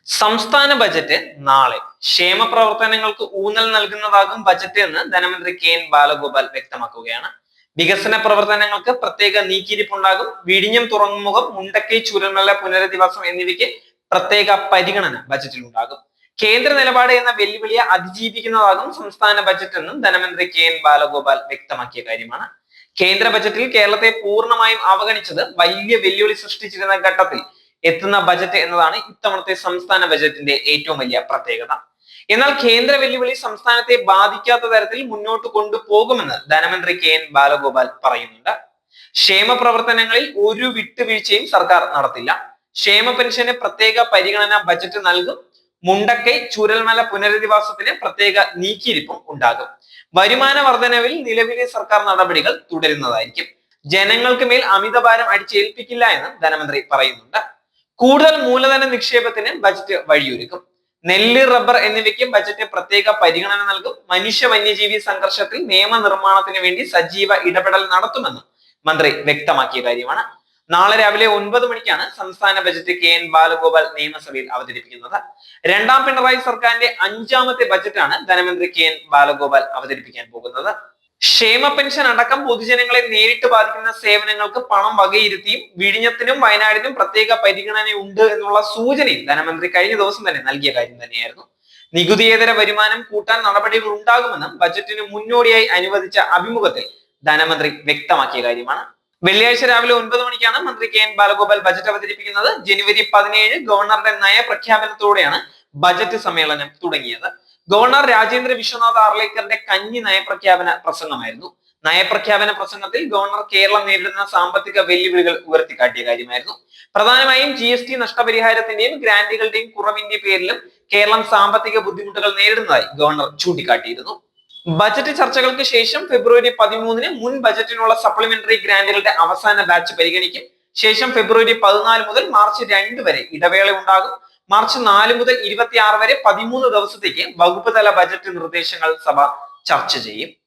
സംസ്ഥാന ബജറ്റ് നാളെ. ക്ഷേമ പ്രവർത്തനങ്ങൾക്ക് ഊന്നൽ നൽകുന്നതാകും ബജറ്റ് എന്ന് ധനമന്ത്രി കെ.എൻ. ബാലഗോപാൽ വ്യക്തമാക്കുകയാണ്. വികസന പ്രവർത്തനങ്ങൾക്ക് പ്രത്യേക നീക്കിയിരിപ്പുണ്ടാകും. വിഴിഞ്ഞം തുറമുഖം, മുണ്ടക്കൈ ചൂരൽമല പുനരധിവാസം എന്നിവയ്ക്ക് പ്രത്യേക പരിഗണന ബജറ്റിൽ ഉണ്ടാകും. കേന്ദ്ര നിലപാട് എന്ന വെല്ലുവിളിയെ അതിജീവിക്കുന്നതാകും സംസ്ഥാന ബജറ്റ് എന്നും ധനമന്ത്രി കെ.എൻ. ബാലഗോപാൽ വ്യക്തമാക്കിയ കാര്യമാണ്. കേന്ദ്ര ബജറ്റിൽ കേരളത്തെ പൂർണ്ണമായും അവഗണിച്ചത് വലിയ വെല്ലുവിളി സൃഷ്ടിച്ചിരുന്ന ഘട്ടത്തിൽ എത്തുന്ന ബജറ്റ് എന്നതാണ് ഇത്തവണത്തെ സംസ്ഥാന ബജറ്റിന്റെ ഏറ്റവും വലിയ പ്രത്യേകത. എന്നാൽ കേന്ദ്ര വെല്ലുവിളി സംസ്ഥാനത്തെ ബാധിക്കാത്ത തരത്തിൽ മുന്നോട്ട് കൊണ്ടുപോകുമെന്ന് ധനമന്ത്രി കെ.എൻ. ബാലഗോപാൽ പറയുന്നുണ്ട്. ക്ഷേമ പ്രവർത്തനങ്ങളിൽ ഒരു വിട്ടുവീഴ്ചയും സർക്കാർ നടത്തില്ല. ക്ഷേമ പെൻഷന് പ്രത്യേക പരിഗണന ബജറ്റ് നൽകും. മുണ്ടക്കൈ ചൂരൽമല പുനരധിവാസത്തിന് പ്രത്യേക നീക്കിയിരിപ്പും ഉണ്ടാകും. വരുമാന വർധനവിൽ നിലവിലെ സർക്കാർ നടപടികൾ തുടരുന്നതായിരിക്കും. ജനങ്ങൾക്ക് മേൽ അമിതഭാരം അടിച്ചേൽപ്പിക്കില്ല എന്ന് ധനമന്ത്രി പറയുന്നുണ്ട്. കൂടുതൽ മൂലധന നിക്ഷേപത്തിന് ബജറ്റ് വഴിയൊരുക്കും. നെല്ല്, റബ്ബർ എന്നിവയ്ക്ക് ബജറ്റ് പ്രത്യേക പരിഗണന നൽകും. മനുഷ്യ വന്യജീവി സംഘർഷത്തിൽ നിയമനിർമ്മാണത്തിന് വേണ്ടി സജീവ ഇടപെടൽ നടത്തുമെന്നും മന്ത്രി വ്യക്തമാക്കിയ കാര്യമാണ്. നാളെ രാവിലെ 9 മണിക്കാണ് സംസ്ഥാന ബജറ്റ് കെ.എൻ. ബാലഗോപാൽ നിയമസഭയിൽ അവതരിപ്പിക്കുന്നത്. രണ്ടാം പിണറായി സർക്കാരിന്റെ 5ാമത്തെ ബജറ്റാണ് ധനമന്ത്രി കെ.എൻ. ബാലഗോപാൽ അവതരിപ്പിക്കാൻ പോകുന്നത്. ക്ഷേമ പെൻഷൻ അടക്കം പൊതുജനങ്ങളെ നേരിട്ട് ബാധിക്കുന്ന സേവനങ്ങൾക്ക് പണം വകയിരുത്തിയും വിഴിഞ്ഞത്തിനും വയനാടിനും പ്രത്യേക പരിഗണനയുണ്ട് എന്നുള്ള സൂചനയും ധനമന്ത്രി കഴിഞ്ഞ ദിവസം തന്നെ നൽകിയ കാര്യം തന്നെയായിരുന്നു. നികുതിയേതര വരുമാനം കൂട്ടാൻ നടപടികൾ ഉണ്ടാകുമെന്നും ബജറ്റിന് മുന്നോടിയായി അനുവദിച്ച അഭിമുഖത്തിൽ ധനമന്ത്രി വ്യക്തമാക്കിയ കാര്യമാണ്. വെള്ളിയാഴ്ച രാവിലെ 9 മണിക്കാണ് മന്ത്രി കെ.എൻ. ബാലഗോപാൽ ബജറ്റ് അവതരിപ്പിക്കുന്നത്. ജനുവരി 17 ഗവർണറുടെ നയപ്രഖ്യാപനത്തോടെയാണ് ബജറ്റ് സമ്മേളനം തുടങ്ങിയത്. ഗവർണർ രാജേന്ദ്ര വിശ്വനാഥ് ആർലേക്കറുടെ കന്നി നയപ്രഖ്യാപന പ്രസംഗമായിരുന്നു. നയപ്രഖ്യാപന പ്രസംഗത്തിൽ ഗവർണർ കേരളം നേരിടുന്ന സാമ്പത്തിക വെല്ലുവിളികൾ ഉയർത്തിക്കാട്ടിയ കാര്യമായിരുന്നു. പ്രധാനമായും GST നഷ്ടപരിഹാരത്തിന്റെയും ഗ്രാന്റുകളുടെയും കുറവിന്റെ പേരിലും കേരളം സാമ്പത്തിക ബുദ്ധിമുട്ടുകൾ നേരിടുന്നതായി ഗവർണർ ചൂണ്ടിക്കാട്ടിയിരുന്നു. ബജറ്റ് ചർച്ചകൾക്ക് ശേഷം ഫെബ്രുവരി 13 മുൻ ബജറ്റിനുള്ള സപ്ലിമെന്ററി ഗ്രാന്റുകളുടെ അവസാന ബാച്ച് പരിഗണിക്കും. ശേഷം ഫെബ്രുവരി 14 മുതൽ മാർച്ച് 2 വരെ ഇടവേള ഉണ്ടാകും. മാർച്ച് 4 മുതൽ 26 വരെ 13 ദിവസത്തേക്ക് വകുപ്പ് തല ബജറ്റ് നിർദ്ദേശങ്ങൾ സഭ ചർച്ച ചെയ്യും.